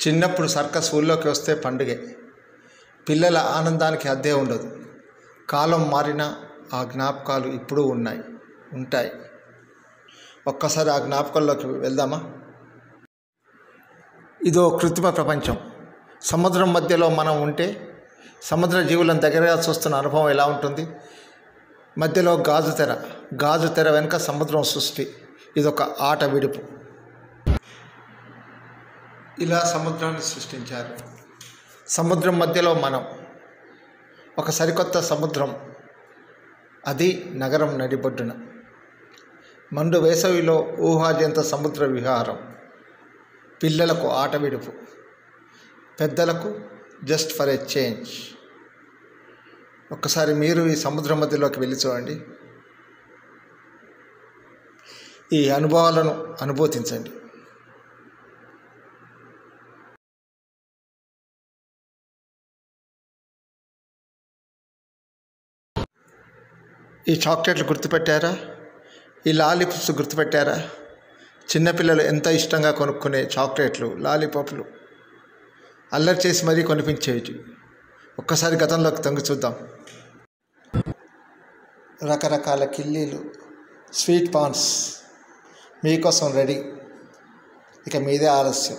చిన్నప్పుడు సర్కస్ ఊళ్ళోకి వస్తే పండుగే. పిల్లల ఆనందానికి హద్దే ఉండదు. కాలం మారినా ఆ జ్ఞాపకాలు ఇప్పుడు ఉంటాయి. ఒక్కసారి ఆ జ్ఞాపకాల్లోకి వెళ్దామా? ఇదో కృత్రిమ ప్రపంచం. సముద్రం మధ్యలో మనం ఉంటే సముద్ర జీవులను దగ్గరగా చూస్తున్న అనుభవం ఎలా ఉంటుంది? మధ్యలో గాజు తెర వెనుక సముద్రం సృష్టి. ఇదొక ఆట విడుపు. ఇలా సముద్రాన్ని సృష్టించారు. సముద్రం మధ్యలో మనం, ఒక సరికొత్త సముద్రం, అది నగరం నడిబొడ్డున. మండు వేసవిలో ఊహాజంత సముద్ర విహారం. పిల్లలకు ఆట విడుపు, పెద్దలకు జస్ట్ ఫర్ ఏ చేంజ్. ఒక్కసారి మీరు ఈ సముద్రం మధ్యలోకి వెళ్ళి చూడండి. ఈ అనుభవాలను అనుభూతించండి. ఈ చాక్లెట్లు గుర్తుపెట్టారా? ఈ లాలీపాప్స్ గుర్తుపెట్టారా? చిన్నపిల్లలు ఎంత ఇష్టంగా కొనుక్కునే చాక్లెట్లు, లాలీపాప్లు, అల్లరి చేసి మరీ కొనిపించేవి. ఒక్కసారి గతంలోకి తొంగి చూద్దాం. రకరకాల కిల్లీలు, స్వీట్ పాన్స్ మీకోసం రెడీ. ఇక మీదే ఆలస్యం.